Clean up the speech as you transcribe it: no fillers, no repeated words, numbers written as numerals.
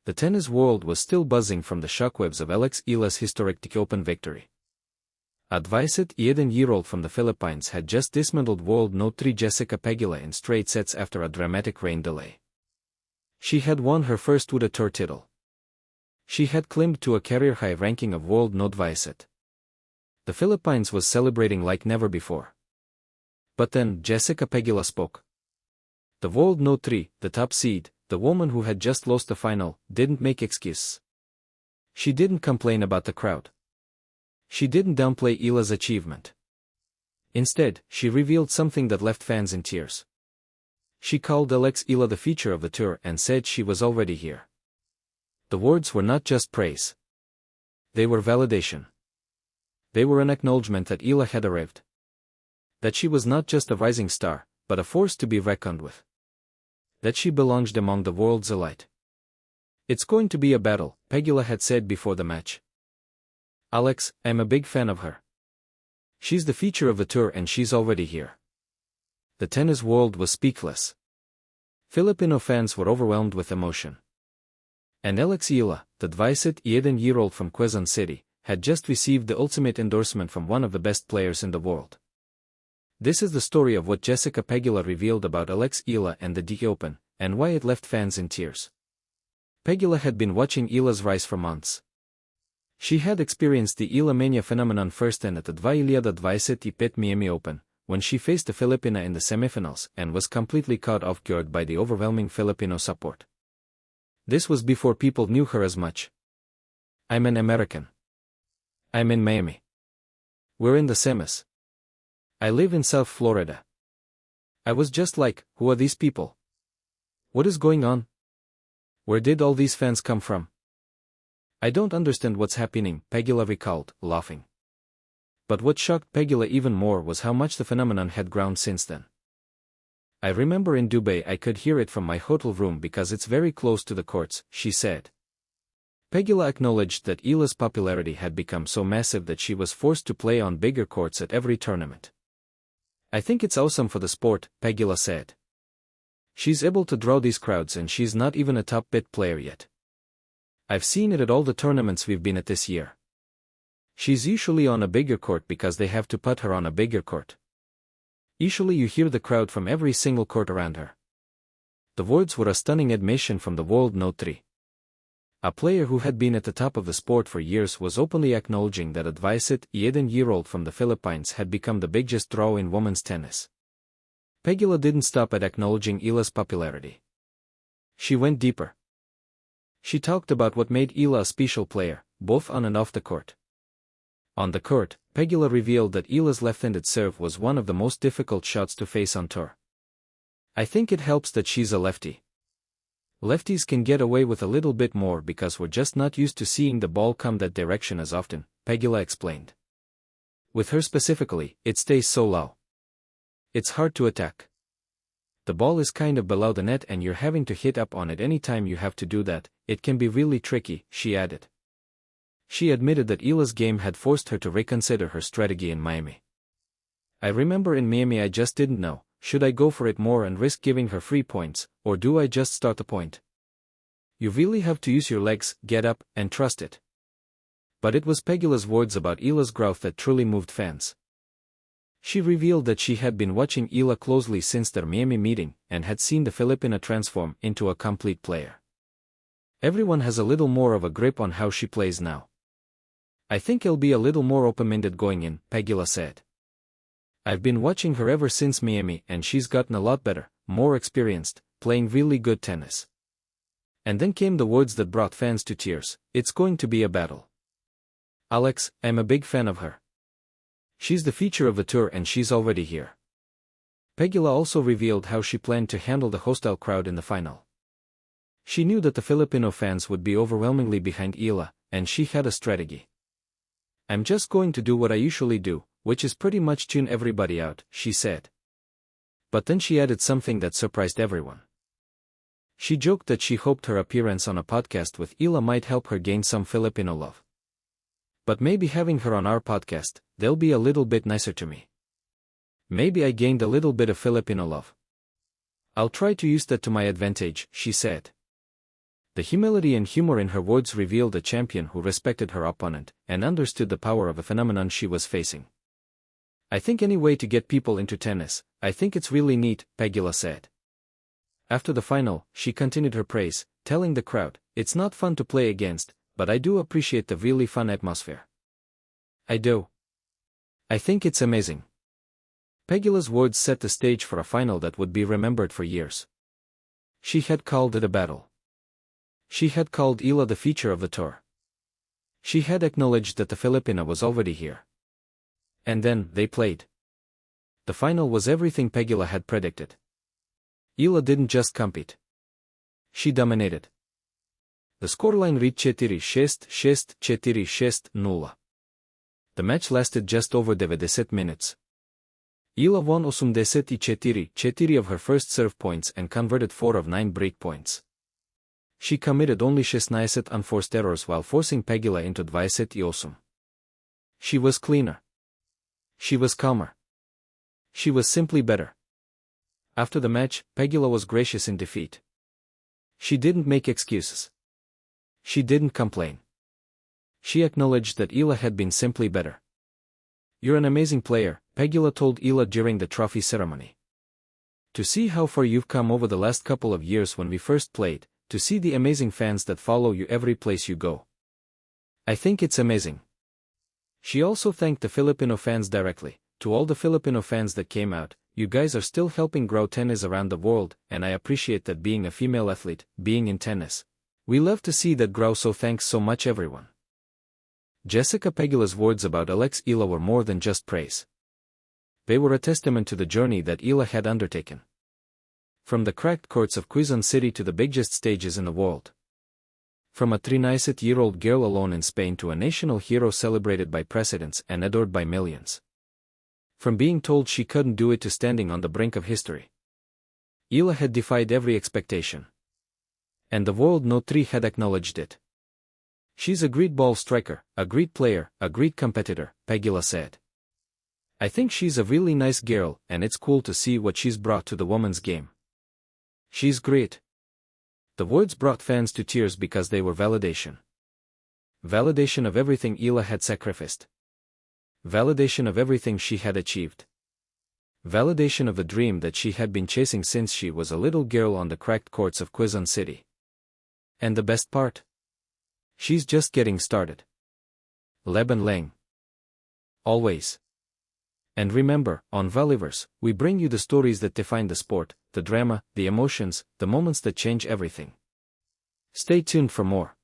The tennis world was still buzzing from the shockwaves of Alex Eala's historic TIC Open victory. A 21-year-old from the Philippines had just dismantled world No. 3 Jessica Pegula in straight sets after a dramatic rain delay. She had won her first WTA Tour title. She had climbed to a career-high ranking of world No. 20. The Philippines was celebrating like never before. But then, Jessica Pegula spoke. The world No. 3, the top seed, the woman who had just lost the final, didn't make excuses. She didn't complain about the crowd. She didn't downplay Eala's achievement. Instead, she revealed something that left fans in tears. She called Alex Eala the future of the tour and said she was already here. The words were not just praise. They were validation. They were an acknowledgement that Eala had arrived. That she was not just a rising star, but a force to be reckoned with. That she belonged among the world's elite. It's going to be a battle, Pegula had said before the match. Alex, I'm a big fan of her. She's the feature of the tour and she's already here. The tennis world was speechless. Filipino fans were overwhelmed with emotion. And Alex Eala, the 21-year-old from Quezon City, had just received the ultimate endorsement from one of the best players in the world. This is the story of what Jessica Pegula revealed about Alex Eala and the TIC Open, and why it left fans in tears. Pegula had been watching Eala's rise for months. She had experienced the Eala mania phenomenon firsthand at the 2025 Miami Open, when she faced the Filipina in the semifinals and was completely caught off guard by the overwhelming Filipino support. This was before people knew her as much. I'm an American. I'm in Miami. We're in the semis. I live in South Florida. I was just like, who are these people? What is going on? Where did all these fans come from? I don't understand what's happening, Pegula recalled, laughing. But what shocked Pegula even more was how much the phenomenon had grown since then. I remember in Dubai I could hear it from my hotel room because it's very close to the courts, she said. Pegula acknowledged that Eala's popularity had become so massive that she was forced to play on bigger courts at every tournament. I think it's awesome for the sport, Pegula said. She's able to draw these crowds and she's not even a top bit player yet. I've seen it at all the tournaments we've been at this year. She's usually on a bigger court because they have to put her on a bigger court. Usually you hear the crowd from every single court around her. The words were a stunning admission from the world No. 3. A player who had been at the top of the sport for years was openly acknowledging that a 21-year-old from the Philippines had become the biggest draw in women's tennis. Pegula didn't stop at acknowledging Eala's popularity. She went deeper. She talked about what made Eala a special player, both on and off the court. On the court, Pegula revealed that Eala's left-handed serve was one of the most difficult shots to face on tour. I think it helps that she's a lefty. Lefties can get away with a little bit more because we're just not used to seeing the ball come that direction as often, Pegula explained. With her specifically, it stays so low. It's hard to attack. The ball is kind of below the net and you're having to hit up on it anytime you have to do that. It can be really tricky, she added. She admitted that Eala's game had forced her to reconsider her strategy in Miami. I remember in Miami I just didn't know, should I go for it more and risk giving her free points, or do I just start the point? You really have to use your legs, get up, and trust it. But it was Pegula's words about Eala's growth that truly moved fans. She revealed that she had been watching Eala closely since their Miami meeting and had seen the Filipina transform into a complete player. Everyone has a little more of a grip on how she plays now. I think I'll be a little more open-minded going in, Pegula said. I've been watching her ever since Miami and she's gotten a lot better, more experienced, playing really good tennis. And then came the words that brought fans to tears, it's going to be a battle. Alex, I'm a big fan of her. She's the feature of the tour and she's already here. Pegula also revealed how she planned to handle the hostile crowd in the final. She knew that the Filipino fans would be overwhelmingly behind Eala, and she had a strategy. I'm just going to do what I usually do, which is pretty much tune everybody out, she said. But then she added something that surprised everyone. She joked that she hoped her appearance on a podcast with Eala might help her gain some Filipino love. But maybe having her on our podcast, they'll be a little bit nicer to me. Maybe I gained a little bit of Filipino love. I'll try to use that to my advantage, she said. The humility and humor in her words revealed a champion who respected her opponent and understood the power of a phenomenon she was facing. I think any way to get people into tennis, I think it's really neat, Pegula said. After the final, she continued her praise, telling the crowd, "It's not fun to play against, but I do appreciate the really fun atmosphere. I do. I think it's amazing." Pegula's words set the stage for a final that would be remembered for years. She had called it a battle. She had called Eala the feature of the tour. She had acknowledged that the Filipina was already here. And then, they played. The final was everything Pegula had predicted. Eala didn't just compete. She dominated. The scoreline read 4-6, 6, 4-6, 0. The match lasted just over 90 minutes. Eala won 84, of her first serve points and converted 4 of 9 break points. She committed only 16 unforced errors while forcing Pegula into 28. She was cleaner. She was calmer. She was simply better. After the match, Pegula was gracious in defeat. She didn't make excuses. She didn't complain. She acknowledged that Eala had been simply better. "You're an amazing player," Pegula told Eala during the trophy ceremony. "To see how far you've come over the last couple of years when we first played, to see the amazing fans that follow you every place you go. I think it's amazing." She also thanked the Filipino fans directly. "To all the Filipino fans that came out, you guys are still helping grow tennis around the world, and I appreciate that being a female athlete, being in tennis. We love to see that grow, so thanks so much everyone." Jessica Pegula's words about Alex Eala were more than just praise. They were a testament to the journey that Eala had undertaken. From the cracked courts of Quezon City to the biggest stages in the world. From a 39-year-old girl alone in Spain to a national hero celebrated by presidents and adored by millions. From being told she couldn't do it to standing on the brink of history. Eala had defied every expectation. And the world no three had acknowledged it. "She's a great ball striker, a great player, a great competitor," Pegula said. "I think she's a really nice girl, and it's cool to see what she's brought to the women's game. She's great." The words brought fans to tears because they were validation. Validation of everything Eala had sacrificed. Validation of everything she had achieved. Validation of the dream that she had been chasing since she was a little girl on the cracked courts of Quezon City. And the best part? She's just getting started. Leben lang. Always. And remember, on RallyVerse, we bring you the stories that define the sport, the drama, the emotions, the moments that change everything. Stay tuned for more.